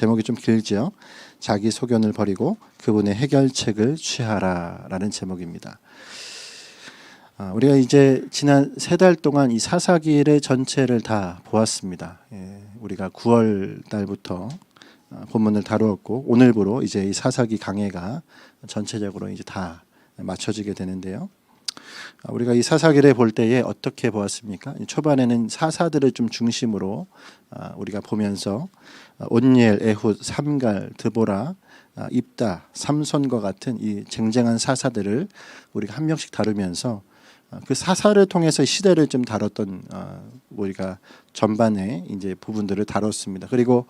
제목이 좀 길죠. 자기 소견을 버리고 그분의 해결책을 취하라라는 제목입니다. 우리가 이제 지난 3달 동안 이 사사기의 전체를 다 보았습니다. 우리가 9월 달부터 본문을 다루었고 오늘부로 이제 이 사사기 강해가 전체적으로 이제 다 맞춰지게 되는데요. 우리가 이 사사기를 볼 때에 어떻게 보았습니까? 초반에는 사사들을 좀 중심으로 우리가 보면서 온니엘, 에훗, 삼갈, 드보라, 입다, 삼손과 같은 이 쟁쟁한 사사들을 우리가 한 명씩 다루면서 그 사사를 통해서 시대를 좀 다뤘던 우리가 전반의 이제 부분들을 다뤘습니다. 그리고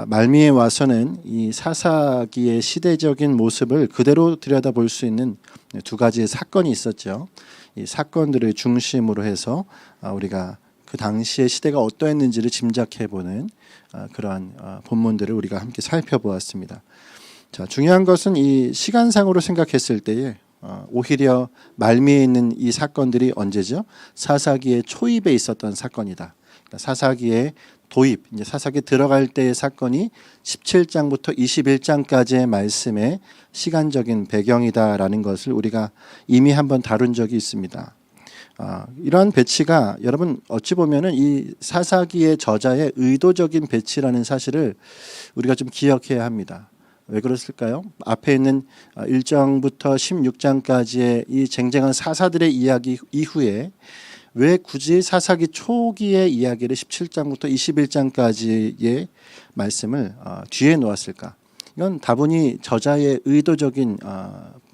말미에 와서는 이 사사기의 시대적인 모습을 그대로 들여다볼 수 있는 2가지의 사건이 있었죠. 이 사건들을 중심으로 해서 우리가 그 당시의 시대가 어떠했는지를 짐작해보는 그러한 본문들을 우리가 함께 살펴보았습니다. 자, 중요한 것은 이 시간상으로 생각했을 때에 오히려 말미에 있는 이 사건들이 언제죠? 사사기의 초입에 있었던 사건이다. 그러니까 사사기의 도입, 이제 사사기 들어갈 때의 사건이 17장부터 21장까지의 말씀의 시간적인 배경이다라는 것을 우리가 이미 한번 다룬 적이 있습니다. 이러한 배치가 여러분 어찌 보면은 이 사사기의 저자의 의도적인 배치라는 사실을 우리가 좀 기억해야 합니다. 왜 그랬을까요? 앞에 있는 1장부터 16장까지의 이 쟁쟁한 사사들의 이야기 이후에 왜 굳이 사사기 초기의 이야기를 17장부터 21장까지의 말씀을 뒤에 놓았을까? 이건 다분히 저자의 의도적인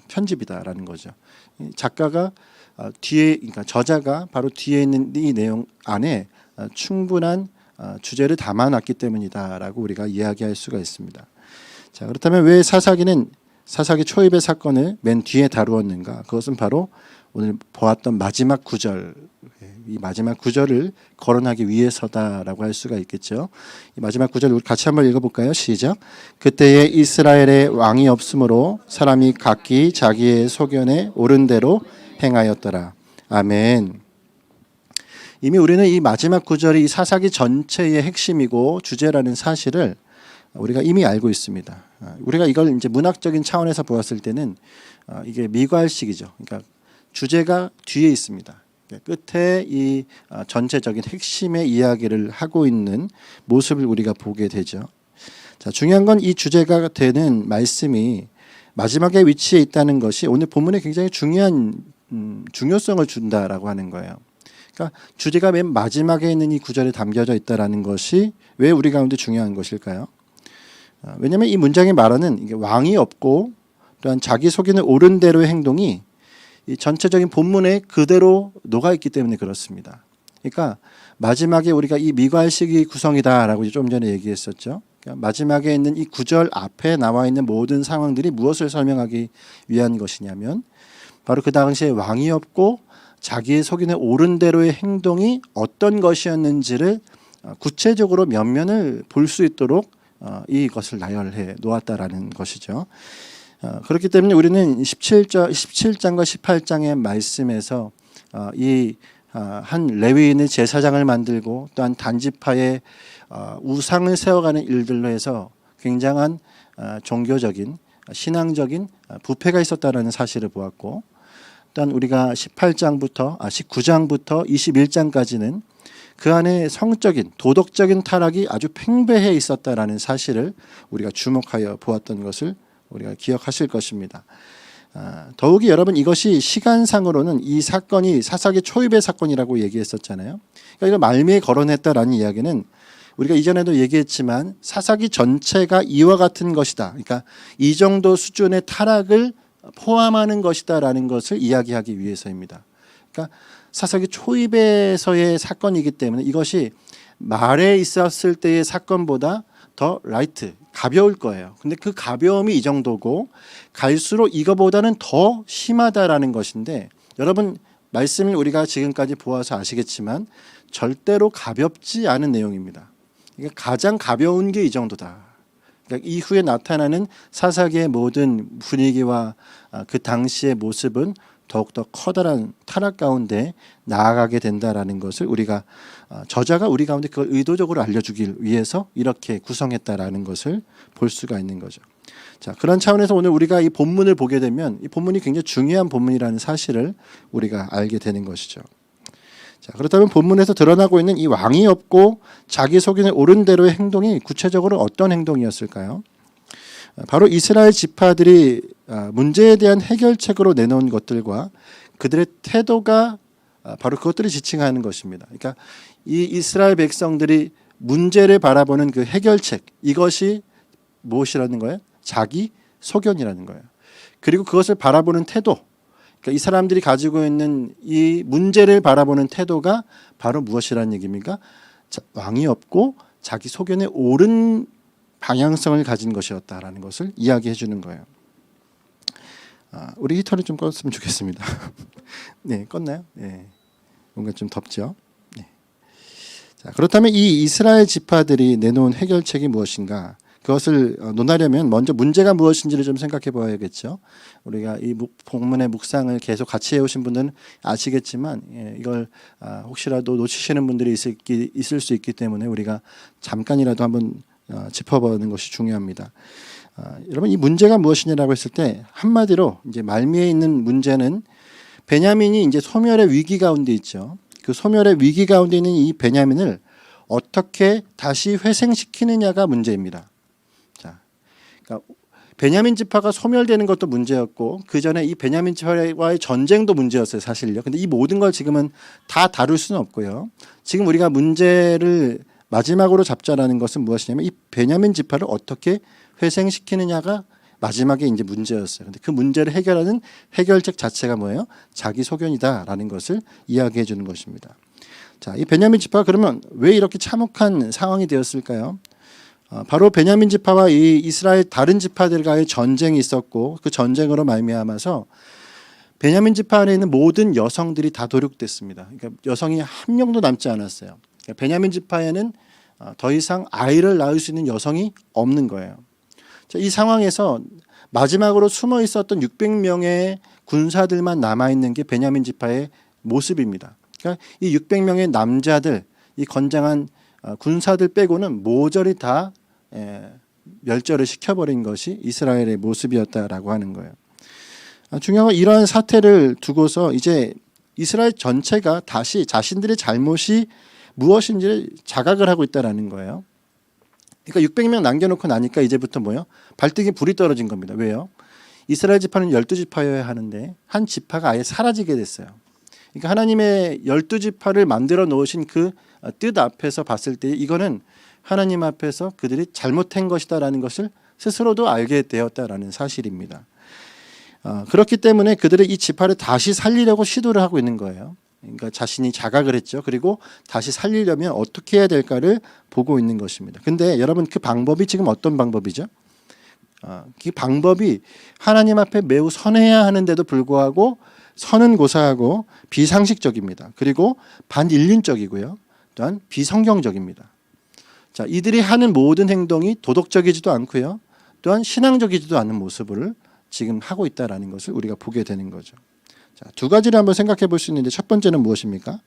편집이다라는 거죠. 작가가 그러니까 저자가 바로 뒤에 있는 이 내용 안에 충분한 주제를 담아놨기 때문이다라고 우리가 이야기할 수가 있습니다. 자, 그렇다면 왜 사사기 초입의 사건을 맨 뒤에 다루었는가? 그것은 바로 오늘 보았던 마지막 구절, 이 마지막 구절을 거론하기 위해서다라고 할 수가 있겠죠. 이 마지막 구절 우리 같이 한번 읽어볼까요? 시작. 그때에 이스라엘에 왕이 없으므로 사람이 각기 자기의 소견에 옳은 대로 행하였더라. 아멘. 이미 우리는 이 마지막 구절이 이 사사기 전체의 핵심이고 주제라는 사실을 우리가 이미 알고 있습니다. 우리가 이걸 이제 문학적인 차원에서 보았을 때는 이게 미괄식이죠. 그러니까 주제가 뒤에 있습니다. 끝에 이 전체적인 핵심의 이야기를 하고 있는 모습을 우리가 보게 되죠. 자, 중요한 건 이 주제가 되는 말씀이 마지막에 위치해 있다는 것이 오늘 본문에 굉장히 중요한 중요성을 준다라고 하는 거예요. 그러니까 주제가 맨 마지막에 있는 이 구절에 담겨져 있다라는 것이 왜 우리 가운데 중요한 것일까요? 왜냐하면 이 문장이 말하는 이게 왕이 없고 또한 자기 소견을 옳은 대로의 행동이 이 전체적인 본문에 그대로 녹아 있기 때문에 그렇습니다. 그러니까 마지막에 우리가 이 미괄식이 구성이다라고 좀 전에 얘기했었죠. 그러니까 마지막에 있는 이 구절 앞에 나와 있는 모든 상황들이 무엇을 설명하기 위한 것이냐면 바로 그 당시에 왕이 없고 자기의 소견에 옳은 대로의 행동이 어떤 것이었는지를 구체적으로 면면을 볼 수 있도록 이것을 나열해 놓았다라는 것이죠. 그렇기 때문에 우리는 17장과 18장의 말씀에서 이 한 레위인의 제사장을 만들고 또한 단지파의 우상을 세워가는 일들로 해서 굉장한 종교적인 신앙적인 부패가 있었다는 사실을 보았고 또한 우리가 19장부터 21장까지는 그 안에 성적인 도덕적인 타락이 아주 팽배해 있었다라는 사실을 우리가 주목하여 보았던 것을 우리가 기억하실 것입니다. 더욱이 여러분 이것이 시간상으로는 이 사건이 사사기 초입의 사건이라고 얘기했었잖아요. 그러니까 이걸 말미에 거론했다라는 이야기는 우리가 이전에도 얘기했지만 사사기 전체가 이와 같은 것이다. 그러니까 이 정도 수준의 타락을 포함하는 것이다라는 것을 이야기하기 위해서입니다. 그러니까 사사기 초입에서의 사건이기 때문에 이것이 말에 있었을 때의 사건보다 더 라이트, 가벼울 거예요. 근데 그 가벼움이 이 정도고 갈수록 이거보다는 더 심하다라는 것인데 여러분 말씀을 우리가 지금까지 보아서 아시겠지만 절대로 가볍지 않은 내용입니다. 그러니까 가장 가벼운 게 이 정도다. 그러니까 이후에 나타나는 사사기의 모든 분위기와 그 당시의 모습은 더욱더 커다란 타락 가운데 나아가게 된다라는 것을 우리가 저자가 우리 가운데 그걸 의도적으로 알려주길 위해서 이렇게 구성했다라는 것을 볼 수가 있는 거죠. 자, 그런 차원에서 오늘 우리가 이 본문을 보게 되면 이 본문이 굉장히 중요한 본문이라는 사실을 우리가 알게 되는 것이죠. 자, 그렇다면 본문에서 드러나고 있는 이 왕이 없고 자기 소견에 옳은 대로의 행동이 구체적으로 어떤 행동이었을까요? 바로 이스라엘 지파들이 문제에 대한 해결책으로 내놓은 것들과 그들의 태도가 바로 그것들을 지칭하는 것입니다. 그러니까 이 이스라엘 백성들이 문제를 바라보는 그 해결책, 이것이 무엇이라는 거예요? 자기 소견이라는 거예요. 그리고 그것을 바라보는 태도, 그러니까 이 사람들이 가지고 있는 이 문제를 바라보는 태도가 바로 무엇이라는 얘기입니까? 왕이 없고 자기 소견에 옳은 방향성을 가진 것이었다라는 것을 이야기해 주는 거예요. 우리 히터를 좀 껐으면 좋겠습니다. 네, 껐나요? 네, 뭔가 좀 덥죠. 네. 자, 그렇다면 이 이스라엘 지파들이 내놓은 해결책이 무엇인가? 그것을 논하려면 먼저 문제가 무엇인지를 좀 생각해 봐야겠죠. 우리가 이 본문의 묵상을 계속 같이 해오신 분들은 아시겠지만 이걸 혹시라도 놓치시는 분들이 있을 수 있기 때문에 우리가 잠깐이라도 한번 짚어보는 것이 중요합니다. 여러분, 이 문제가 무엇이냐라고 했을 때 한마디로 이제 말미에 있는 문제는 베냐민이 이제 소멸의 위기 가운데 있죠. 그 소멸의 위기 가운데 있는 이 베냐민을 어떻게 다시 회생시키느냐가 문제입니다. 그러니까 베냐민 지파가 소멸되는 것도 문제였고 그 전에 이 베냐민 지파와의 전쟁도 문제였어요, 사실요. 근데 이 모든 걸 지금은 다 다룰 수는 없고요. 지금 우리가 문제를 마지막으로 잡자라는 것은 무엇이냐면 이 베냐민 지파를 어떻게 회생시키느냐가 마지막에 이제 문제였어요. 근데 그 문제를 해결하는 해결책 자체가 뭐예요? 자기 소견이다라는 것을 이야기해 주는 것입니다. 자, 이 베냐민 지파가 그러면 왜 이렇게 참혹한 상황이 되었을까요? 바로 베냐민 지파와 이 이스라엘 다른 지파들과의 전쟁이 있었고 그 전쟁으로 말미암아서 베냐민 지파 안에 있는 모든 여성들이 다 도륙됐습니다. 그러니까 여성이 한 명도 남지 않았어요. 그러니까 베냐민 지파에는 더 이상 아이를 낳을 수 있는 여성이 없는 거예요. 자, 이 상황에서 마지막으로 숨어 있었던 600명의 군사들만 남아 있는 게 베냐민 지파의 모습입니다. 그러니까 이 600명의 남자들, 이 건장한 군사들 빼고는 모조리 다 멸절을 시켜버린 것이 이스라엘의 모습이었다라고 하는 거예요. 중요한 건 이러한 사태를 두고서 이제 이스라엘 전체가 다시 자신들의 잘못이 무엇인지를 자각을 하고 있다라는 거예요. 그러니까 600명 남겨놓고 나니까 이제부터 뭐예요? 발등에 불이 떨어진 겁니다. 왜요? 이스라엘 지파는 12지파여야 하는데 한 지파가 아예 사라지게 됐어요. 그러니까 하나님의 12지파를 만들어 놓으신 그 뜻 앞에서 봤을 때 이거는 하나님 앞에서 그들이 잘못한 것이다라는 것을 스스로도 알게 되었다라는 사실입니다. 그렇기 때문에 그들의 이 지파를 다시 살리려고 시도를 하고 있는 거예요. 그러니까 자신이 자각을 했죠. 그리고 다시 살리려면 어떻게 해야 될까를 보고 있는 것입니다. 근데 여러분, 그 방법이 지금 어떤 방법이죠? 그 방법이 하나님 앞에 매우 선해야 하는데도 불구하고 선은 고사하고 비상식적입니다. 그리고 반인륜적이고요. 또한 비성경적입니다. 자, 이들이 하는 모든 행동이 도덕적이지도 않고요. 또한 신앙적이지도 않은 모습을 지금 하고 있다라는 것을 우리가 보게 되는 거죠. 자, 두 가지를 한번 생각해 볼 수 있는데 첫 번째는 무엇입니까?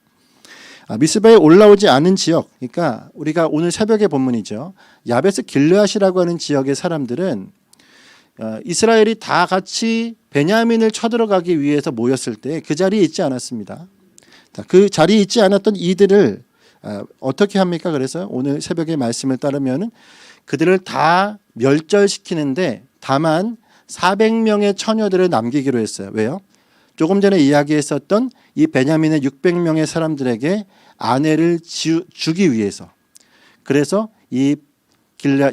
미스바에 올라오지 않은 지역, 그러니까 우리가 오늘 새벽의 본문이죠. 야베스 길르앗이라고 하는 지역의 사람들은 이스라엘이 다 같이 베냐민을 쳐들어가기 위해서 모였을 때 그 자리에 있지 않았습니다. 그 자리에 있지 않았던 이들을 어떻게 합니까? 그래서 오늘 새벽의 말씀을 따르면 그들을 다 멸절시키는데 다만 400명의 처녀들을 남기기로 했어요. 왜요? 조금 전에 이야기했었던 이 베냐민의 600명의 사람들에게 아내를 주기 위해서. 그래서 이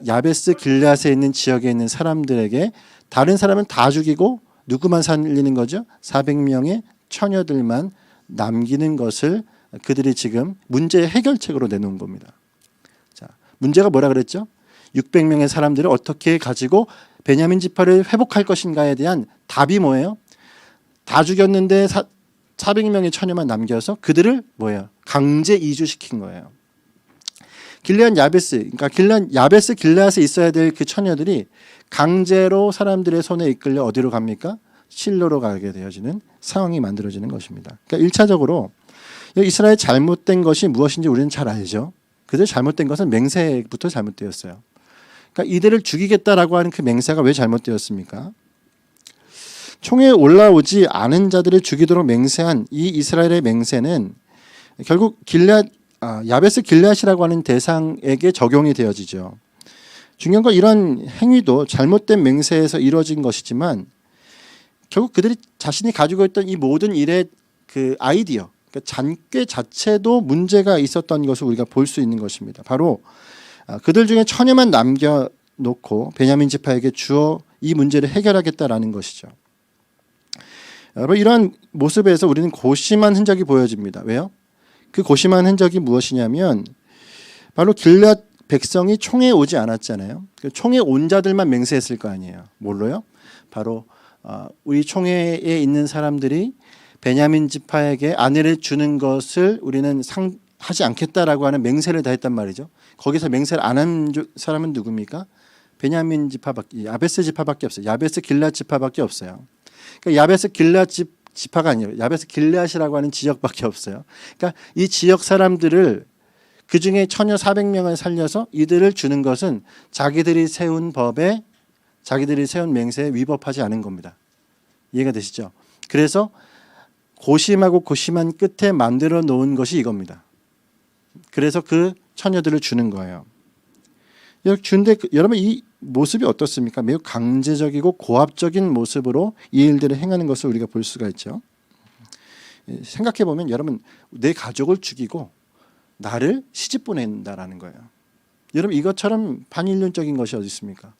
야베스 길앗에 있는 지역에 있는 사람들에게 다른 사람은 다 죽이고 누구만 살리는 거죠? 400명의 처녀들만 남기는 것을 그들이 지금 문제의 해결책으로 내놓은 겁니다. 자, 문제가 뭐라 그랬죠? 600명의 사람들을 어떻게 가지고 베냐민 지파를 회복할 것인가에 대한 답이 뭐예요? 다 죽였는데 400명의 처녀만 남겨서 그들을 뭐예요? 강제 이주시킨 거예요. 길르앗 야베스, 그러니까 야베스 길르앗에 있어야 될 그 처녀들이 강제로 사람들의 손에 이끌려 어디로 갑니까? 실로로 가게 되어지는 상황이 만들어지는 것입니다. 그러니까 1차적으로 이스라엘 잘못된 것이 무엇인지 우리는 잘 알죠. 그들 잘못된 것은 맹세부터 잘못되었어요. 그러니까 이들을 죽이겠다라고 하는 그 맹세가 왜 잘못되었습니까? 총에 올라오지 않은 자들을 죽이도록 맹세한 이 이스라엘의 맹세는 결국 야베스 길앗이라고 하는 대상에게 적용이 되어지죠. 중요한 건 이런 행위도 잘못된 맹세에서 이루어진 것이지만 결국 그들이 자신이 가지고 있던 이 모든 일의 그 아이디어, 그러니까 잔꾀 자체도 문제가 있었던 것을 우리가 볼 수 있는 것입니다. 바로 그들 중에 처녀만 남겨놓고 베냐민 지파에게 주어 이 문제를 해결하겠다라는 것이죠. 여러분, 이러한 모습에서 우리는 고심한 흔적이 보여집니다. 왜요? 그 고심한 흔적이 무엇이냐면 바로 길앗 백성이 총에 오지 않았잖아요. 총에 온 자들만 맹세했을 거 아니에요. 뭘로요? 바로 우리 총회에 있는 사람들이 베냐민 지파에게 아내를 주는 것을 우리는 하지 않겠다라고 하는 맹세를 다 했단 말이죠. 거기서 맹세를 안 한 사람은 누굽니까? 베냐민 지파밖에, 야베스 지파밖에 없어요. 야베스 길앗 지파밖에 없어요. 그러니까 야베스 길앗 지파가 아니에요. 야베스 길앗이라고 하는 지역밖에 없어요. 그러니까 이 지역 사람들을 그 중에 처녀 400명을 살려서 이들을 주는 것은 자기들이 세운 법에, 자기들이 세운 맹세에 위법하지 않은 겁니다. 이해가 되시죠? 그래서 고심하고 고심한 끝에 만들어 놓은 것이 이겁니다. 그래서 그 처녀들을 주는 거예요. 여러분, 이 모습이 어떻습니까? 매우 강제적이고 고압적인 모습으로 이 일들을 행하는 것을 우리가 볼 수가 있죠. 생각해 보면 여러분, 내 가족을 죽이고 나를 시집 보낸다라는 거예요. 여러분, 이것처럼 반인륜적인 것이 어디 있습니까?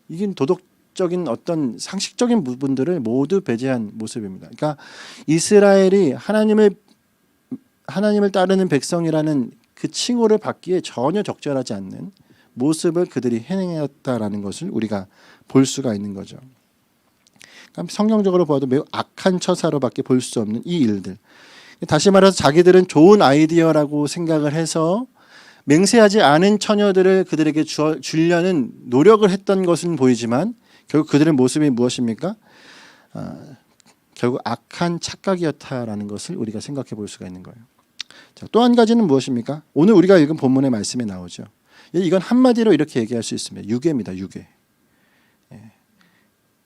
이게 도덕적인 어떤 상식적인 부분들을 모두 배제한 모습입니다. 그러니까 이스라엘이 하나님을 따르는 백성이라는 그 칭호를 받기에 전혀 적절하지 않는 모습을 그들이 행했다라는 것을 우리가 볼 수가 있는 거죠. 그러니까 성경적으로 봐도 매우 악한 처사로밖에 볼 수 없는 이 일들. 다시 말해서 자기들은 좋은 아이디어라고 생각을 해서 맹세하지 않은 처녀들을 그들에게 주려는 노력을 했던 것은 보이지만 결국 그들의 모습이 무엇입니까? 결국 악한 착각이었다라는 것을 우리가 생각해 볼 수가 있는 거예요. 또 한 가지는 무엇입니까? 오늘 우리가 읽은 본문의 말씀에 나오죠. 이건 한마디로 이렇게 얘기할 수 있습니다. 유괴입니다. 유괴.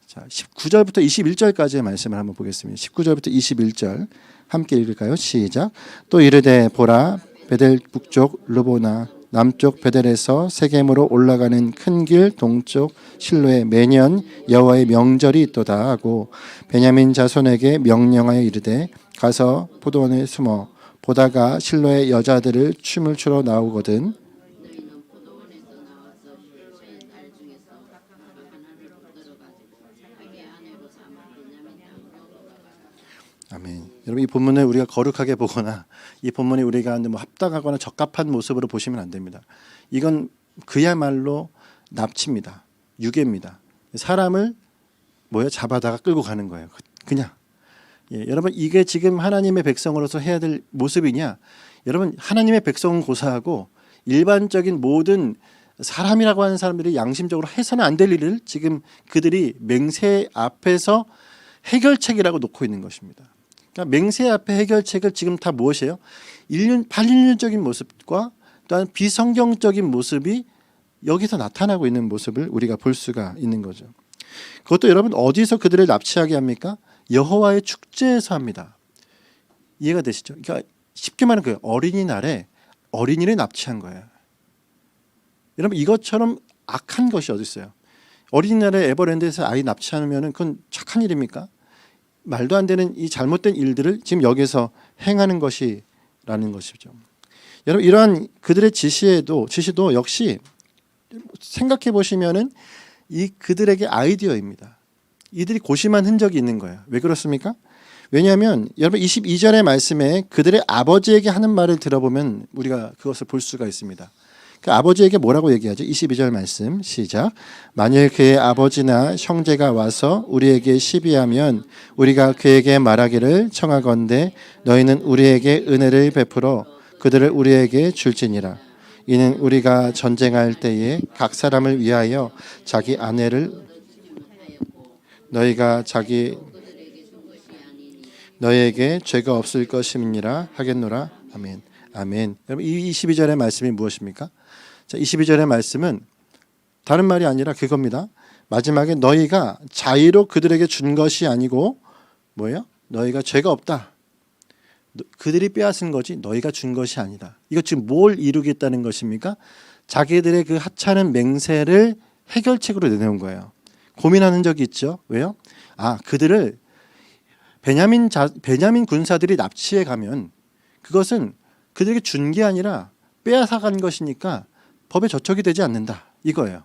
자, 19절부터 21절까지의 말씀을 한번 보겠습니다. 19절부터 21절 함께 읽을까요? 시작. 또 이르되 보라, 베델 북쪽 르보나 남쪽 베델에서 세겜으로 올라가는 큰 길 동쪽 실로에 매년 여호와의 명절이 있도다 하고 베냐민 자손에게 명령하여 이르되 가서 포도원에 숨어 보다가 실로의 여자들을 춤을 추러 나오거든 아멘. 여러분, 이 본문을 우리가 거룩하게 보거나 이 본문이 우리가 뭐 합당하거나 적합한 모습으로 보시면 안 됩니다. 이건 그야말로 납치입니다. 유괴입니다. 사람을 잡아다가 끌고 가는 거예요. 그냥. 여러분, 이게 지금 하나님의 백성으로서 해야 될 모습이냐? 여러분, 하나님의 백성은 고사하고 일반적인 모든 사람이라고 하는 사람들이 양심적으로 해서는 안 될 일을 지금 그들이 맹세 앞에서 해결책이라고 놓고 있는 것입니다. 그러니까 맹세 앞에 해결책을 지금 다 무엇이에요? 반인륜적인 모습과 또한 비성경적인 모습이 여기서 나타나고 있는 모습을 우리가 볼 수가 있는 거죠. 그것도 여러분, 어디서 그들을 납치하게 합니까? 여호와의 축제에서 합니다. 이해가 되시죠? 그러니까 쉽게 말하면 그 어린이날에 어린이를 납치한 거예요. 여러분, 이것처럼 악한 것이 어디 있어요? 어린이날에 에버랜드에서 아이 납치하면 그건 착한 일입니까? 말도 안 되는 이 잘못된 일들을 지금 여기서 행하는 것이라는 것이죠. 여러분, 이러한 그들의 지시도 역시 생각해 보시면은 이 그들에게 아이디어입니다. 이들이 고심한 흔적이 있는 거예요. 왜 그렇습니까? 왜냐하면 여러분 22절의 말씀에 그들의 아버지에게 하는 말을 들어보면 우리가 그것을 볼 수가 있습니다. 그 아버지에게 뭐라고 얘기하죠? 22절 말씀 시작. 만일 그의 아버지나 형제가 와서 우리에게 시비하면 우리가 그에게 말하기를 청하건대 너희는 우리에게 은혜를 베풀어 그들을 우리에게 줄지니라. 이는 우리가 전쟁할 때에 각 사람을 위하여 자기 아내를 너희가 자기 너에게 죄가 없을 것임이니라 하겠노라. 아멘. 아멘. 여러분 이 22절의 말씀이 무엇입니까? 자, 22절의 말씀은 다른 말이 아니라 그겁니다. 마지막에 너희가 자의로 그들에게 준 것이 아니고 뭐예요? 너희가 죄가 없다. 그들이 빼앗은 거지 너희가 준 것이 아니다. 이거 지금 뭘 이루겠다는 것입니까? 자기들의 그 하찮은 맹세를 해결책으로 내놓은 거예요. 고민하는 적이 있죠. 왜요? 그들을 베냐민 군사들이 납치해 가면 그것은 그들에게 준 게 아니라 빼앗아간 것이니까 법에 저촉이 되지 않는다. 이거예요.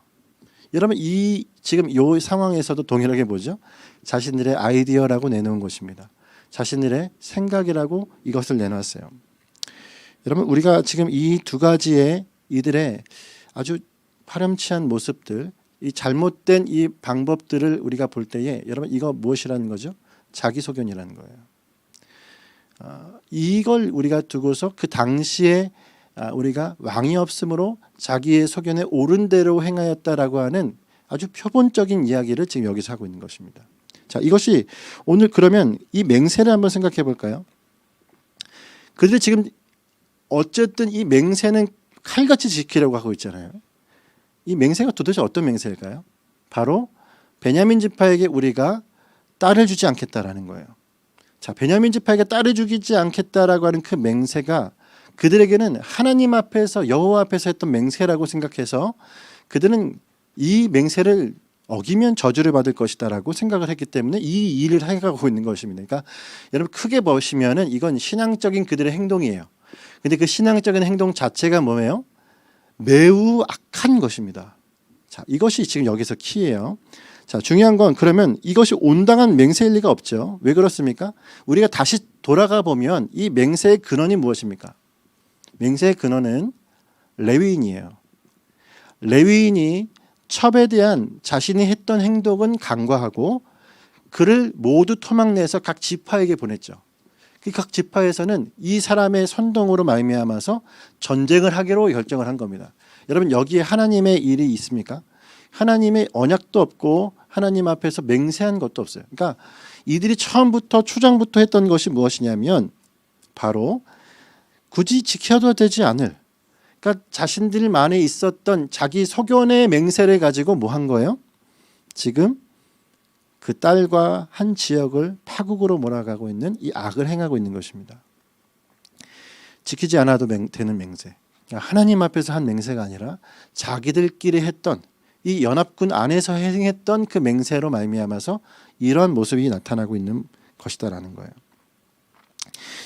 여러분 이 지금 이 상황에서도 동일하게 뭐죠? 자신들의 아이디어라고 내놓은 것입니다. 자신들의 생각이라고 이것을 내놨어요. 여러분 우리가 지금 이 두 가지의 이들의 아주 파렴치한 모습들, 이 잘못된 이 방법들을 우리가 볼 때에 여러분 이거 무엇이라는 거죠? 자기소견이라는 거예요. 이걸 우리가 두고서 그 당시에 우리가 왕이 없으므로 자기의 소견에 옳은 대로 행하였다라고 하는 아주 표본적인 이야기를 지금 여기서 하고 있는 것입니다. 자, 이것이 오늘 그러면 이 맹세를 한번 생각해 볼까요? 그들이 지금 어쨌든 이 맹세는 칼같이 지키려고 하고 있잖아요. 이 맹세가 도대체 어떤 맹세일까요? 바로 베냐민 지파에게 우리가 딸을 주지 않겠다라는 거예요. 자, 베냐민 지파에게 딸을 주지 않겠다라고 하는 그 맹세가 그들에게는 하나님 앞에서 여호와 앞에서 했던 맹세라고 생각해서 그들은 이 맹세를 어기면 저주를 받을 것이다라고 생각을 했기 때문에 이 일을 해가고 있는 것입니다. 그러니까 여러분 크게 보시면은 이건 신앙적인 그들의 행동이에요. 근데 그 신앙적인 행동 자체가 뭐예요? 매우 악한 것입니다. 자, 이것이 지금 여기서 키예요. 자, 중요한 건 그러면 이것이 온당한 맹세일 리가 없죠. 왜 그렇습니까? 우리가 다시 돌아가 보면 이 맹세의 근원이 무엇입니까? 맹세의 근원은 레위인이에요. 레위인이 첩에 대한 자신이 했던 행동은 간과하고 그를 모두 토막내서 각 지파에게 보냈죠. 각 지파에서는 이 사람의 선동으로 말미암아서 전쟁을 하기로 결정을 한 겁니다. 여러분 여기에 하나님의 일이 있습니까? 하나님의 언약도 없고 하나님 앞에서 맹세한 것도 없어요. 그러니까 이들이 처음부터 초장부터 했던 것이 무엇이냐면 바로 굳이 지켜도 되지 않을, 그러니까 자신들만에 있었던 자기 소견의 맹세를 가지고 뭐 한 거예요? 지금 그 딸과 한 지역을 파국으로 몰아가고 있는 이 악을 행하고 있는 것입니다. 지키지 않아도 되는 맹세. 그러니까 하나님 앞에서 한 맹세가 아니라 자기들끼리 했던 이 연합군 안에서 행했던 그 맹세로 말미암아서 이러한 모습이 나타나고 있는 것이다라는 거예요.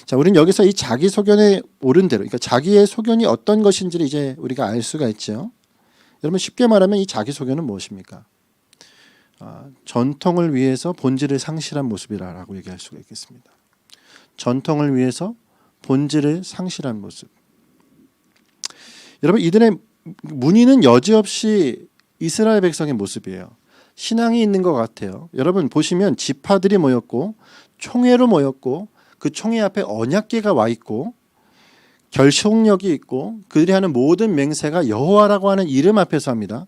자, 우리는 여기서 이 자기 소견에 옳은 대로, 그러니까 자기의 소견이 어떤 것인지를 이제 우리가 알 수가 있죠. 여러분 쉽게 말하면 이 자기 소견은 무엇입니까? 전통을 위해서 본질을 상실한 모습이라고 얘기할 수가 있겠습니다. 전통을 위해서 본질을 상실한 모습. 여러분 이들의 문의는 여지없이 이스라엘 백성의 모습이에요. 신앙이 있는 것 같아요. 여러분 보시면 지파들이 모였고 총회로 모였고 그 총회 앞에 언약궤가 와 있고 결속력이 있고 그들이 하는 모든 맹세가 여호와라고 하는 이름 앞에서 합니다.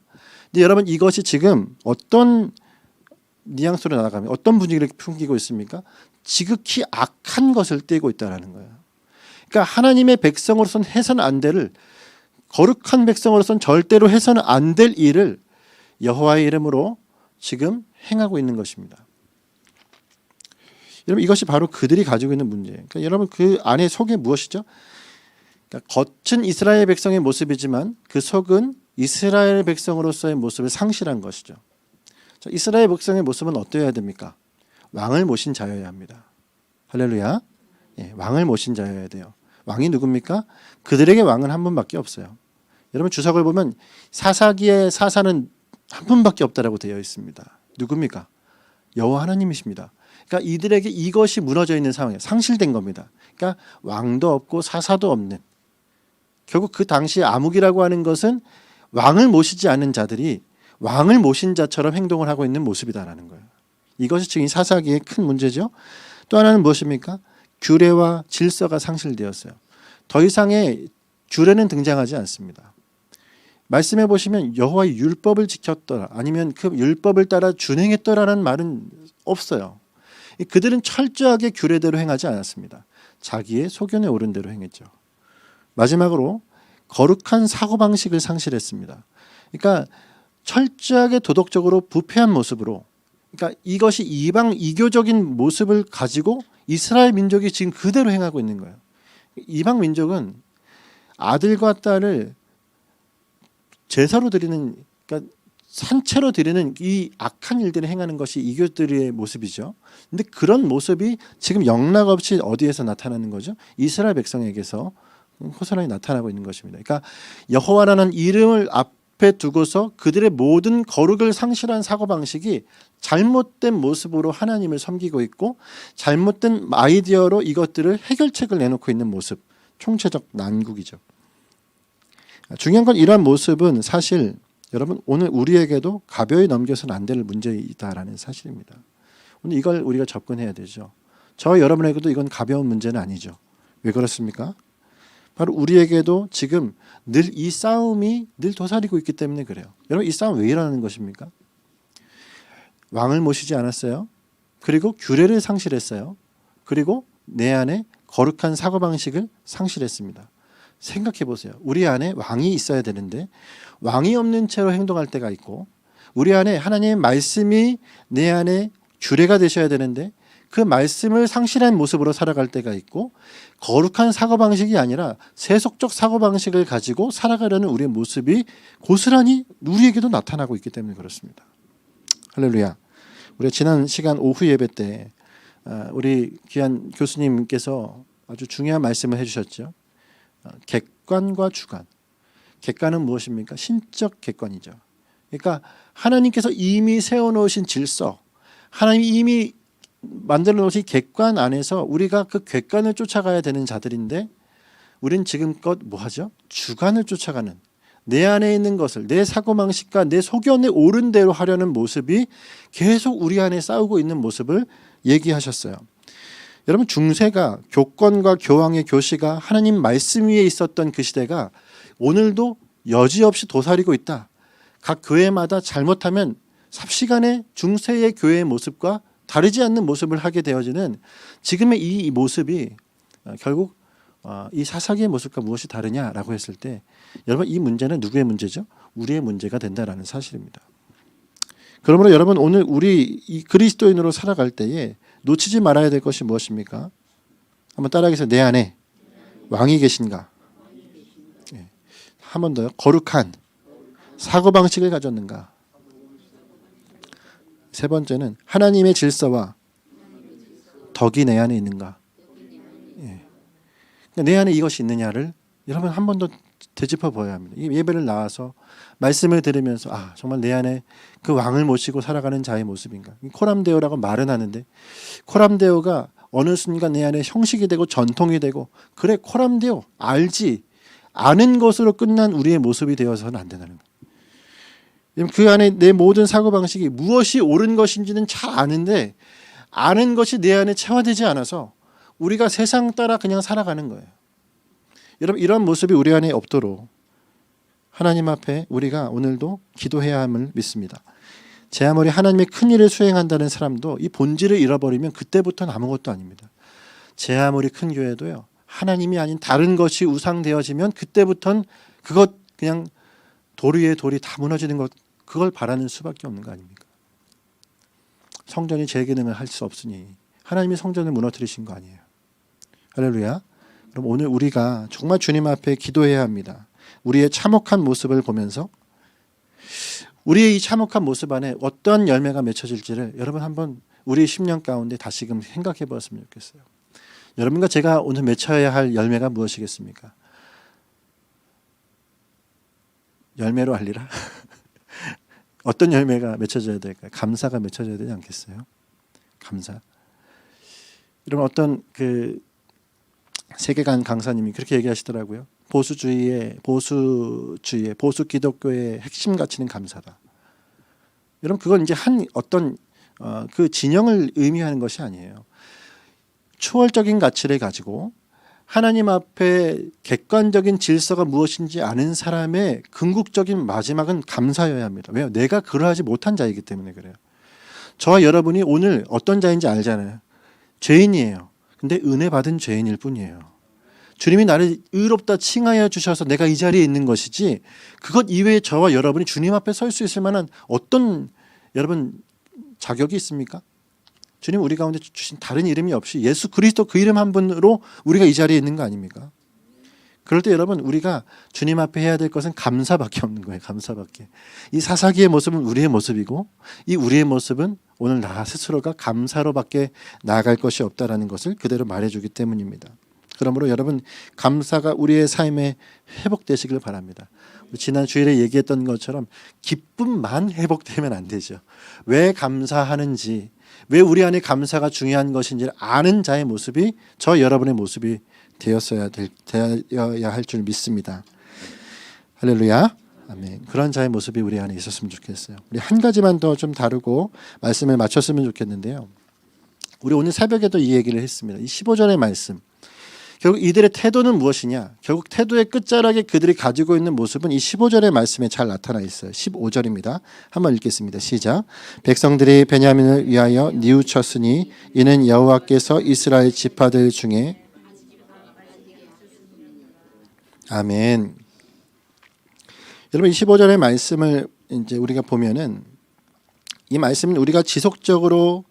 근데 여러분 이것이 지금 어떤 뉘앙스로 나아가면 어떤 분위기를 풍기고 있습니까? 지극히 악한 것을 띠고 있다는 거예요. 그러니까 하나님의 백성으로서는 해서는 안 될, 거룩한 백성으로서는 절대로 해서는 안 될 일을 여호와의 이름으로 지금 행하고 있는 것입니다. 여러분 이것이 바로 그들이 가지고 있는 문제예요. 그러니까 여러분 그 안에 속에 무엇이죠? 그러니까 겉은 이스라엘 백성의 모습이지만 그 속은 이스라엘 백성으로서의 모습을 상실한 것이죠. 자, 이스라엘 백성의 모습은 어떠해야 됩니까? 왕을 모신 자여야 합니다. 할렐루야. 예, 왕을 모신 자여야 돼요. 왕이 누굽니까? 그들에게 왕은 한 분밖에 없어요. 여러분 주석을 보면 사사기의 사사는 한 분밖에 없다라고 되어 있습니다. 누굽니까? 여호와 하나님이십니다. 그러니까 이들에게 이것이 무너져 있는 상황이에요. 상실된 겁니다. 그러니까 왕도 없고 사사도 없는, 결국 그 당시 암흑이라고 하는 것은 왕을 모시지 않은 자들이 왕을 모신 자처럼 행동을 하고 있는 모습이다라는 거예요. 이것이 지금 사사기의 큰 문제죠. 또 하나는 무엇입니까? 규례와 질서가 상실되었어요. 더 이상의 규례는 등장하지 않습니다. 말씀해 보시면 여호와의 율법을 지켰더라 아니면 그 율법을 따라 준행했더라는 말은 없어요. 그들은 철저하게 규례대로 행하지 않았습니다. 자기의 소견에 오른 대로 행했죠. 마지막으로 거룩한 사고방식을 상실했습니다. 그러니까 철저하게 도덕적으로 부패한 모습으로, 그러니까 이것이 이방 이교적인 모습을 가지고 이스라엘 민족이 지금 그대로 행하고 있는 거예요. 이방 민족은 아들과 딸을 제사로 드리는, 그러니까 산채로 드리는 이 악한 일들을 행하는 것이 이교들의 모습이죠. 근데 그런 모습이 지금 영락 없이 어디에서 나타나는 거죠? 이스라엘 백성에게서 호소란히 나타나고 있는 것입니다. 그러니까 여호와라는 이름을 앞에 두고서 그들의 모든 거룩을 상실한 사고방식이 잘못된 모습으로 하나님을 섬기고 있고 잘못된 아이디어로 이것들을 해결책을 내놓고 있는 모습, 총체적 난국이죠. 중요한 건 이러한 모습은 사실 여러분 오늘 우리에게도 가벼이 넘겨서는 안 될 문제이다라는 사실입니다. 오늘 이걸 우리가 접근해야 되죠. 저 여러분에게도 이건 가벼운 문제는 아니죠. 왜 그렇습니까? 바로 우리에게도 지금 늘 이 싸움이 늘 도사리고 있기 때문에 그래요. 여러분 이 싸움 왜 일어나는 것입니까? 왕을 모시지 않았어요. 그리고 규례를 상실했어요. 그리고 내 안에 거룩한 사고방식을 상실했습니다. 생각해 보세요. 우리 안에 왕이 있어야 되는데 왕이 없는 채로 행동할 때가 있고 우리 안에 하나님의 말씀이 내 안에 규례가 되셔야 되는데 그 말씀을 상실한 모습으로 살아갈 때가 있고 거룩한 사고방식이 아니라 세속적 사고방식을 가지고 살아가려는 우리의 모습이 고스란히 우리에게도 나타나고 있기 때문에 그렇습니다. 할렐루야. 우리 지난 시간 오후 예배 때 우리 귀한 교수님께서 아주 중요한 말씀을 해주셨죠. 객관과 주관. 객관은 무엇입니까? 신적 객관이죠. 그러니까 하나님께서 이미 세워놓으신 질서, 하나님이 이미 만들어 놓으신 객관 안에서 우리가 그 객관을 쫓아가야 되는 자들인데 우린 지금껏 뭐하죠? 주관을 쫓아가는, 내 안에 있는 것을 내 사고방식과 내 소견에 옳은 대로 하려는 모습이 계속 우리 안에 싸우고 있는 모습을 얘기하셨어요. 여러분 중세가 교권과 교황의 교시가 하나님 말씀 위에 있었던 그 시대가 오늘도 여지없이 도사리고 있다. 각 교회마다 잘못하면 삽시간에 중세의 교회의 모습과 다르지 않는 모습을 하게 되어지는 지금의 이 모습이 결국 이 사사기의 모습과 무엇이 다르냐라고 했을 때 여러분 이 문제는 누구의 문제죠? 우리의 문제가 된다라는 사실입니다. 그러므로 여러분 오늘 우리 이 그리스도인으로 살아갈 때에 놓치지 말아야 될 것이 무엇입니까? 한번 따라하겠습니다. 내 안에 왕이 계신가? 네. 한 번 더요. 거룩한 사고방식을 가졌는가? 세 번째는 하나님의 질서와 덕이 내 안에 있는가? 네. 내 안에 이것이 있느냐를 여러분 한 번 더 되짚어 보아야 합니다. 이 예배를 나와서 말씀을 들으면서 정말 내 안에 그 왕을 모시고 살아가는 자의 모습인가. 코람데오라고 말은 하는데 코람데오가 어느 순간 내 안에 형식이 되고 전통이 되고 그래 코람데오 알지 아는 것으로 끝난 우리의 모습이 되어서는 안 된다는 거예요. 그 안에 내 모든 사고방식이 무엇이 옳은 것인지는 잘 아는데 아는 것이 내 안에 체화되지 않아서 우리가 세상 따라 그냥 살아가는 거예요. 여러분 이런 모습이 우리 안에 없도록 하나님 앞에 우리가 오늘도 기도해야 함을 믿습니다. 제 아무리 하나님의 큰 일을 수행한다는 사람도 이 본질을 잃어버리면 그때부터는 아무것도 아닙니다. 제 아무리 큰 교회도요. 하나님이 아닌 다른 것이 우상되어지면 그때부터는 그것 그냥 돌 위에 돌이 다 무너지는 것 그걸 바라는 수밖에 없는 거 아닙니까? 성전이 제 기능을 할 수 없으니 하나님이 성전을 무너뜨리신 거 아니에요. 할렐루야. 그럼 오늘 우리가 정말 주님 앞에 기도해야 합니다. 우리의 참혹한 모습을 보면서 우리의 이 참혹한 모습 안에 어떤 열매가 맺혀질지를 여러분 한번 우리의 10년 가운데 다시금 생각해 보았으면 좋겠어요. 여러분과 제가 오늘 맺혀야 할 열매가 무엇이겠습니까? 열매로 알리라. 어떤 열매가 맺혀져야 될까요? 감사가 맺혀져야 되지 않겠어요? 감사. 여러분 어떤 그 세계관 강사님이 그렇게 얘기하시더라고요. 보수 기독교의 핵심 가치는 감사다. 여러분 그건 이제 한 어떤 그 진영을 의미하는 것이 아니에요. 초월적인 가치를 가지고 하나님 앞에 객관적인 질서가 무엇인지 아는 사람의 궁극적인 마지막은 감사여야 합니다. 왜요? 내가 그러하지 못한 자이기 때문에 그래요. 저와 여러분이 오늘 어떤 자인지 알잖아요. 죄인이에요. 근데 은혜 받은 죄인일 뿐이에요. 주님이 나를 의롭다 칭하여 주셔서 내가 이 자리에 있는 것이지, 그것 이외에 저와 여러분이 주님 앞에 설 수 있을 만한 어떤 여러분 자격이 있습니까? 주님 우리 가운데 주신 다른 이름이 없이 예수 그리스도 그 이름 한 분으로 우리가 이 자리에 있는 거 아닙니까? 그럴 때 여러분 우리가 주님 앞에 해야 될 것은 감사밖에 없는 거예요. 감사밖에. 이 사사기의 모습은 우리의 모습이고, 이 우리의 모습은 오늘 나 스스로가 감사로밖에 나아갈 것이 없다라는 것을 그대로 말해주기 때문입니다. 그러므로 여러분 감사가 우리의 삶에 회복되시길 바랍니다. 지난 주일에 얘기했던 것처럼 기쁨만 회복되면 안 되죠. 왜 감사하는지, 왜 우리 안에 감사가 중요한 것인지를 아는 자의 모습이 저 여러분의 모습이 되어야 할 줄 믿습니다. 할렐루야. 아멘. 그런 자의 모습이 우리 안에 있었으면 좋겠어요. 우리 한 가지만 더 좀 다루고 말씀을 마쳤으면 좋겠는데요. 우리 오늘 새벽에도 이 얘기를 했습니다. 이 15절의 말씀. 결국 이들의 태도는 무엇이냐? 결국 태도의 끝자락에 그들이 가지고 있는 모습은 이 15절의 말씀에 잘 나타나 있어요. 15절입니다. 한번 읽겠습니다. 시작. 백성들이 베냐민을 위하여 뉘우쳤으니 이는 여호와께서 이스라엘 지파들 중에 아멘. 여러분 이 15절의 말씀을 이제 우리가 보면은 이 말씀은 우리가 지속적으로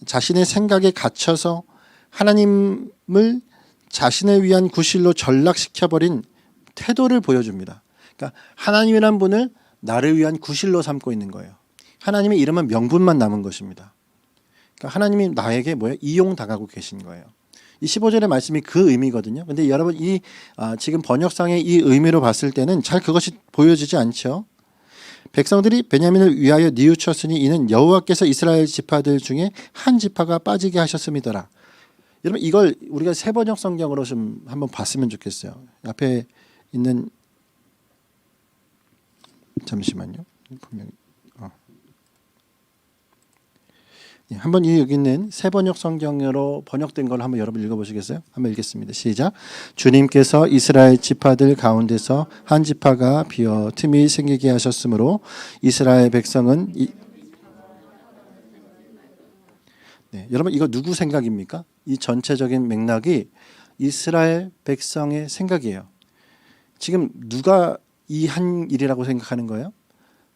자신의 생각에 갇혀서 하나님을 자신을 위한 구실로 전락시켜버린 태도를 보여줍니다. 그러니까 하나님이란 분을 나를 위한 구실로 삼고 있는 거예요. 하나님의 이름은 명분만 남은 것입니다. 그러니까 하나님이 나에게 이용당하고 계신 거예요. 이 15절의 말씀이 그 의미거든요. 근데 여러분 이 지금 번역상의 이 의미로 봤을 때는 잘 그것이 보여지지 않죠. 백성들이 베냐민을 위하여 뉘우쳤으니 이는 여호와께서 이스라엘 지파들 중에 한 지파가 빠지게 하셨음이더라. 여러분 이걸 우리가 새 번역 성경으로 좀 한번 봤으면 좋겠어요. 앞에 있는 잠시만요. 분명히 한번 여기 있는 새 번역 성경으로 번역된 걸 한번 여러분 읽어보시겠어요? 한번 읽겠습니다. 시작. 주님께서 이스라엘 지파들 가운데서 한 지파가 비어 틈이 생기게 하셨으므로 이스라엘 백성은 여러분 이거 누구 생각입니까? 이 전체적인 맥락이 이스라엘 백성의 생각이에요. 지금 누가 이 한 일이라고 생각하는 거예요?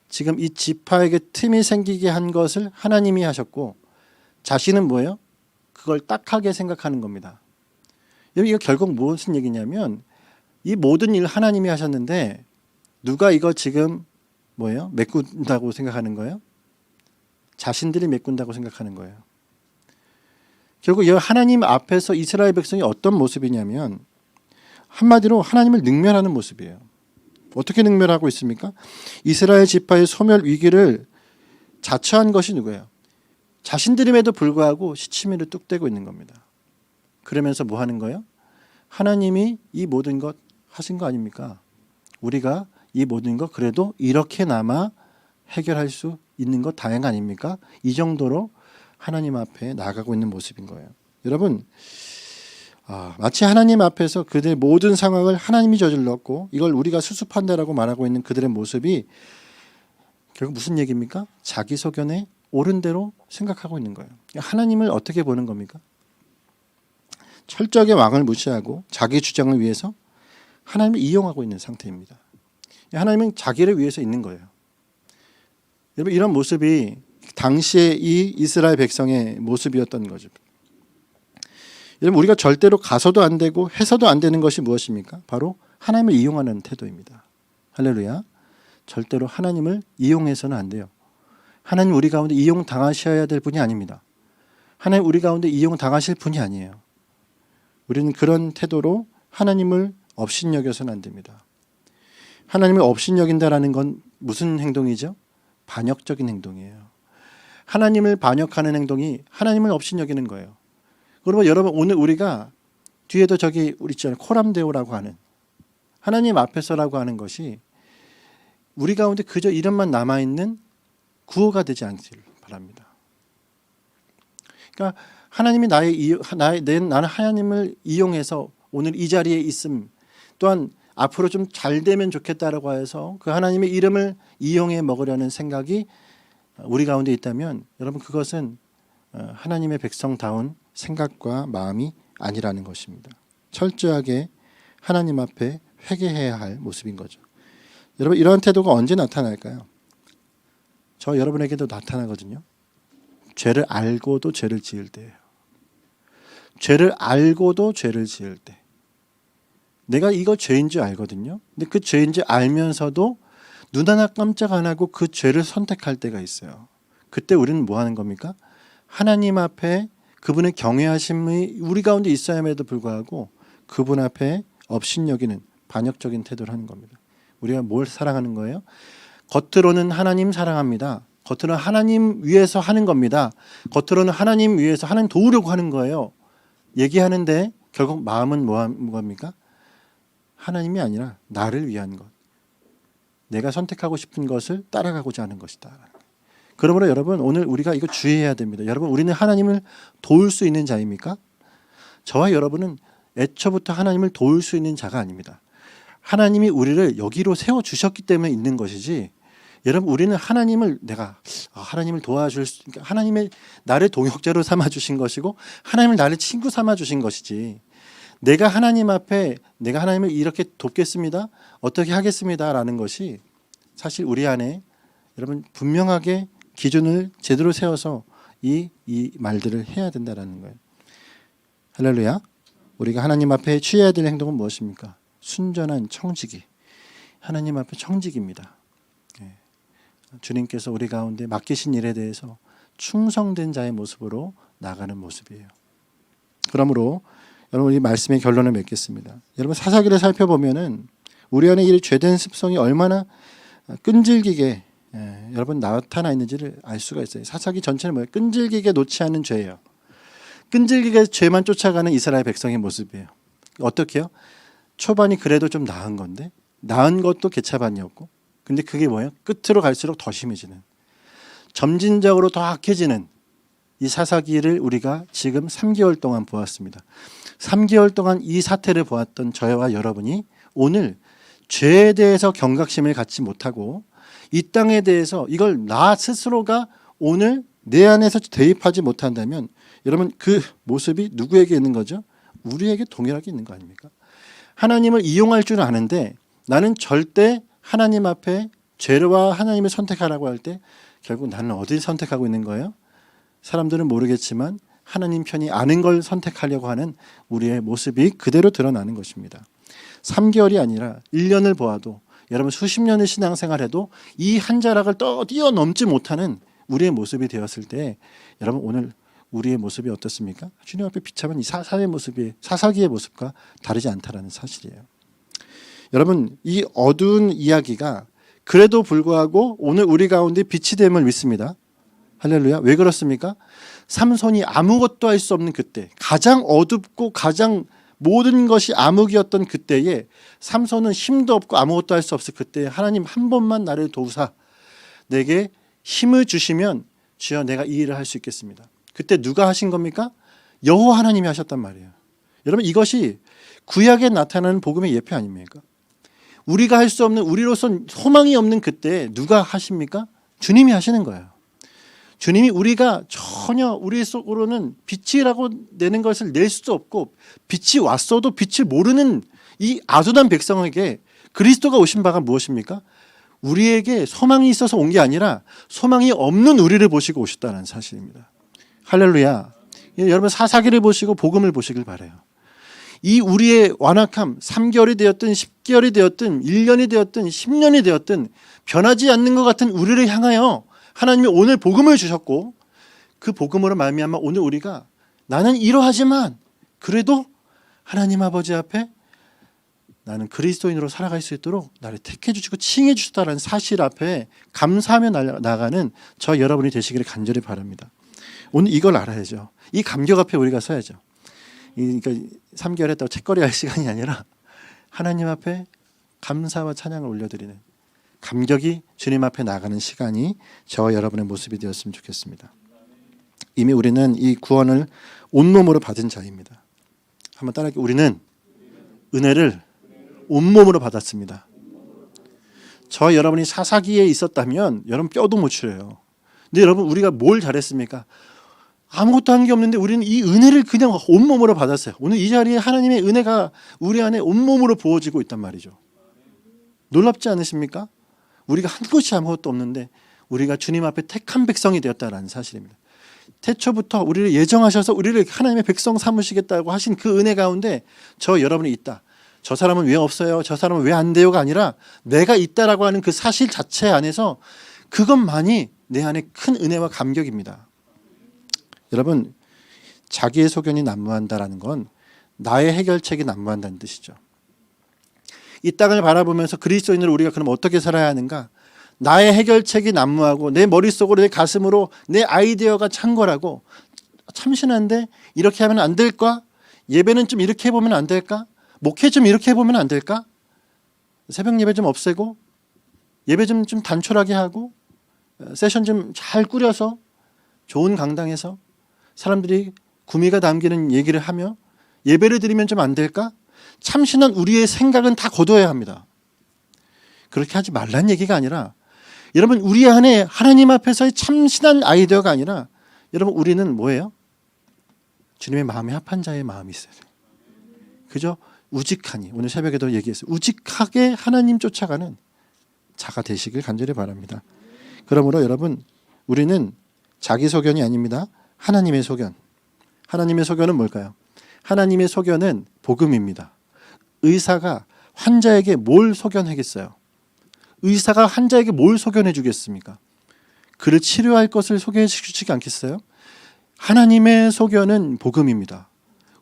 지금 이 지파에게 틈이 생기게 한 것을 하나님이 하셨고 자신은 뭐예요? 그걸 딱하게 생각하는 겁니다. 여러분 이거 결국 무슨 얘기냐면 이 모든 일 하나님이 하셨는데 누가 이거 지금 메꾼다고 생각하는 거예요? 자신들이 메꾼다고 생각하는 거예요. 결국 이 하나님 앞에서 이스라엘 백성이 어떤 모습이냐면 한마디로 하나님을 능멸하는 모습이에요. 어떻게 능멸하고 있습니까? 이스라엘 지파의 소멸 위기를 자처한 것이 누구예요? 자신들임에도 불구하고 시치미를 뚝대고 있는 겁니다. 그러면서 뭐 하는 거예요? 하나님이 이 모든 것 하신 거 아닙니까? 우리가 이 모든 것 그래도 이렇게나마 해결할 수 있는 것 다행 아닙니까? 이 정도로 하나님 앞에 나아가고 있는 모습인 거예요. 여러분 마치 하나님 앞에서 그들의 모든 상황을 하나님이 저질렀고 이걸 우리가 수습한다라고 말하고 있는 그들의 모습이 결국 무슨 얘기입니까? 자기 소견에 옳은 대로 생각하고 있는 거예요. 하나님을 어떻게 보는 겁니까? 철저하게 왕을 무시하고 자기 주장을 위해서 하나님을 이용하고 있는 상태입니다. 하나님은 자기를 위해서 있는 거예요. 여러분 이런 모습이 당시에 이 이스라엘 백성의 모습이었던 거죠. 여러분 우리가 절대로 가서도 안 되고 해서도 안 되는 것이 무엇입니까? 바로 하나님을 이용하는 태도입니다. 할렐루야. 절대로 하나님을 이용해서는 안 돼요. 하나님 우리 가운데 이용당하셔야 될 분이 아닙니다. 하나님 우리 가운데 이용당하실 분이 아니에요. 우리는 그런 태도로 하나님을 업신여겨서는 안 됩니다. 하나님을 업신여긴다라는 건 무슨 행동이죠? 반역적인 행동이에요. 하나님을 반역하는 행동이 하나님을 업신여기는 거예요. 그러면 여러분 오늘 우리가 뒤에도 저기 우리 있잖아요. 코람데오라고 하는 하나님 앞에서라고 하는 것이 우리 가운데 그저 이름만 남아있는 구호가 되지 않기를 바랍니다. 그러니까 하나님이 나는 하나님을 이용해서 오늘 이 자리에 있음, 또한 앞으로 좀 잘 되면 좋겠다라고 해서 그 하나님의 이름을 이용해 먹으려는 생각이 우리 가운데 있다면 여러분 그것은 하나님의 백성다운 생각과 마음이 아니라는 것입니다. 철저하게 하나님 앞에 회개해야 할 모습인 거죠. 여러분, 이러한 태도가 언제 나타날까요? 저 여러분에게도 나타나거든요. 죄를 알고도 죄를 지을 때예요. 죄를 알고도 죄를 지을 때. 내가 이거 죄인 줄 알거든요. 근데 그 죄인 줄 알면서도 눈 하나 깜짝 안 하고 그 죄를 선택할 때가 있어요. 그때 우리는 뭐 하는 겁니까? 하나님 앞에 그분의 경외하심이 우리 가운데 있어야에도 불구하고 그분 앞에 업신여기는 반역적인 태도를 하는 겁니다. 우리가 뭘 사랑하는 거예요? 겉으로는 하나님 사랑합니다. 겉으로는 하나님 위해서 하는 겁니다. 겉으로는 하나님 위해서 하나님 도우려고 하는 거예요. 얘기하는데 결국 마음은 뭐합니까? 하나님이 아니라 나를 위한 것. 내가 선택하고 싶은 것을 따라가고자 하는 것이다. 그러므로 여러분, 오늘 우리가 이거 주의해야 됩니다. 여러분, 우리는 하나님을 도울 수 있는 자입니까? 저와 여러분은 애초부터 하나님을 도울 수 있는 자가 아닙니다. 하나님이 우리를 여기로 세워주셨기 때문에 있는 것이지, 여러분, 우리는 하나님을 하나님을 도와줄 하나님의 나를 동역자로 삼아주신 것이고 하나님을 나를 친구 삼아주신 것이지, 내가 하나님 앞에 내가 하나님을 이렇게 돕겠습니다, 어떻게 하겠습니다 라는 것이 사실 우리 안에 여러분 분명하게 기준을 제대로 세워서 이 말들을 해야 된다라는 거예요. 할렐루야. 우리가 하나님 앞에 취해야 될 행동은 무엇입니까? 순전한 청지기. 하나님 앞에 청지기입니다. 주님께서 우리 가운데 맡기신 일에 대해서 충성된 자의 모습으로 나가는 모습이에요. 그러므로 여러분, 이 말씀의 결론을 맺겠습니다. 여러분, 사사기를 살펴보면은 우리 안에 이 죄된 습성이 얼마나 끈질기게 여러분 나타나 있는지를 알 수가 있어요. 사사기 전체는 뭐예요? 끈질기게 놓지 않는 죄예요. 끈질기게 죄만 쫓아가는 이스라엘 백성의 모습이에요. 어떻게요? 초반이 그래도 좀 나은 건데, 나은 것도 개차반이었고, 근데 그게 뭐예요? 끝으로 갈수록 더 심해지는, 점진적으로 더 악해지는 이 사사기를 우리가 지금 3개월 동안 보았습니다. 3개월 동안 이 사태를 보았던 저와 여러분이 오늘 죄에 대해서 경각심을 갖지 못하고 이 땅에 대해서 이걸 나 스스로가 오늘 내 안에서 대입하지 못한다면 여러분, 그 모습이 누구에게 있는 거죠? 우리에게 동일하게 있는 거 아닙니까? 하나님을 이용할 줄 아는데 나는 절대 하나님 앞에 죄와 하나님을 선택하라고 할 때 결국 나는 어디를 선택하고 있는 거예요? 사람들은 모르겠지만 하나님 편이 아는 걸 선택하려고 하는 우리의 모습이 그대로 드러나는 것입니다. 3개월이 아니라 1년을 보아도, 여러분 수십 년을 신앙생활해도 이 한 자락을 뛰어넘지 못하는 우리의 모습이 되었을 때, 여러분 오늘 우리의 모습이 어떻습니까? 주님 앞에 비참한 이 사사의 모습이 사사기의 모습과 다르지 않다라는 사실이에요. 여러분, 이 어두운 이야기가 그래도 불구하고 오늘 우리 가운데 빛이 됨을 믿습니다. 할렐루야. 왜 그렇습니까? 삼손이 아무것도 할 수 없는 그때, 가장 어둡고 가장 모든 것이 암흑이었던 그때에 삼손은 힘도 없고 아무것도 할 수 없을 그때 하나님 한 번만 나를 도우사 내게 힘을 주시면 주여 내가 이 일을 할 수 있겠습니다. 그때 누가 하신 겁니까? 여호와 하나님이 하셨단 말이에요. 여러분, 이것이 구약에 나타나는 복음의 예표 아닙니까? 우리가 할 수 없는, 우리로선 소망이 없는 그때 누가 하십니까? 주님이 하시는 거예요. 주님이 우리가 전혀 우리 속으로는 빛이라고 내는 것을 낼 수도 없고, 빛이 왔어도 빛을 모르는 이 아둔한 백성에게 그리스도가 오신 바가 무엇입니까? 우리에게 소망이 있어서 온 게 아니라 소망이 없는 우리를 보시고 오셨다는 사실입니다. 할렐루야. 여러분, 사사기를 보시고 복음을 보시길 바라요. 이 우리의 완악함, 3개월이 되었든 10개월이 되었든 1년이 되었든 10년이 되었든 변하지 않는 것 같은 우리를 향하여 하나님이 오늘 복음을 주셨고, 그 복음으로 말미암아 오늘 우리가 나는 이러하지만 그래도 하나님 아버지 앞에 나는 그리스도인으로 살아갈 수 있도록 나를 택해 주시고 칭해 주셨다는 사실 앞에 감사하며 나가는 저 여러분이 되시기를 간절히 바랍니다. 오늘 이걸 알아야죠. 이 감격 앞에 우리가 서야죠. 그러니까 3개월 했다고 책거리 할 시간이 아니라 하나님 앞에 감사와 찬양을 올려드리는, 감격이 주님 앞에 나가는 시간이 저와 여러분의 모습이 되었으면 좋겠습니다. 이미 우리는 이 구원을 온몸으로 받은 자입니다. 한번 따라할게요. 우리는 은혜를 온몸으로 받았습니다. 저 여러분이 사사기에 있었다면 여러분 뼈도 못 추려요. 근데 여러분, 우리가 뭘 잘했습니까? 아무것도 한 게 없는데 우리는 이 은혜를 그냥 온몸으로 받았어요. 오늘 이 자리에 하나님의 은혜가 우리 안에 온몸으로 부어지고 있단 말이죠. 놀랍지 않으십니까? 우리가 한 것이 아무것도 없는데 우리가 주님 앞에 택한 백성이 되었다라는 사실입니다. 태초부터 우리를 예정하셔서 우리를 하나님의 백성 삼으시겠다고 하신 그 은혜 가운데 저 여러분이 있다. 저 사람은 왜 없어요? 저 사람은 왜 안 돼요가 아니라 내가 있다라고 하는 그 사실 자체 안에서 그것만이 내 안에 큰 은혜와 감격입니다. 여러분, 자기의 소견이 난무한다라는 건 나의 해결책이 난무한다는 뜻이죠. 이 땅을 바라보면서 그리스도인으로 우리가 그럼 어떻게 살아야 하는가? 나의 해결책이 난무하고 내 머릿속으로 내 가슴으로 내 아이디어가 창궐하고 참신한데 이렇게 하면 안 될까? 예배는 좀 이렇게 해보면 안 될까? 목회 좀 이렇게 해보면 안 될까? 새벽 예배 좀 없애고 예배 좀 단촐하게 하고 세션 좀 잘 꾸려서 좋은 강당에서 사람들이 구미가 남기는 얘기를 하며 예배를 드리면 좀 안 될까? 참신한 우리의 생각은 다 거둬야 합니다. 그렇게 하지 말란 얘기가 아니라 여러분 우리 안에 하나님 앞에서의 참신한 아이디어가 아니라 여러분 우리는 뭐예요? 주님의 마음에 합한 자의 마음이 있어야 돼요. 그죠? 우직하니 오늘 새벽에도 얘기했어요. 우직하게 하나님 쫓아가는 자가 되시길 간절히 바랍니다. 그러므로 여러분 우리는 자기 소견이 아닙니다. 하나님의 소견. 하나님의 소견은 뭘까요? 하나님의 소견은 복음입니다. 의사가 환자에게 뭘 소견하겠어요? 의사가 환자에게 뭘 소견해 주겠습니까? 그를 치료할 것을 소개해 주지 않겠어요? 하나님의 소견은 복음입니다.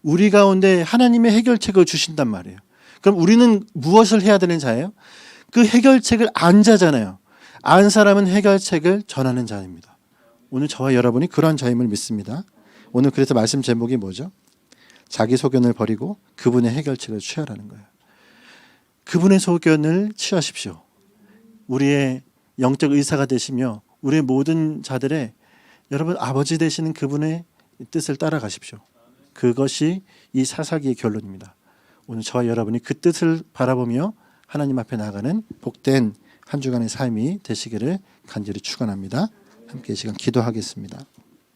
우리 가운데 하나님의 해결책을 주신단 말이에요. 그럼 우리는 무엇을 해야 되는 자예요? 그 해결책을 안 자잖아요. 안 사람은 해결책을 전하는 자입니다. 오늘 저와 여러분이 그러한 자임을 믿습니다. 오늘 그래서 말씀 제목이 뭐죠? 자기 소견을 버리고 그분의 해결책을 취하라는 거예요. 그분의 소견을 취하십시오. 우리의 영적 의사가 되시며 우리의 모든 자들의 여러분 아버지 되시는 그분의 뜻을 따라가십시오. 그것이 이 사사기의 결론입니다. 오늘 저와 여러분이 그 뜻을 바라보며 하나님 앞에 나아가는 복된 한 주간의 삶이 되시기를 간절히 축원합니다. 함께 이 시간 기도하겠습니다.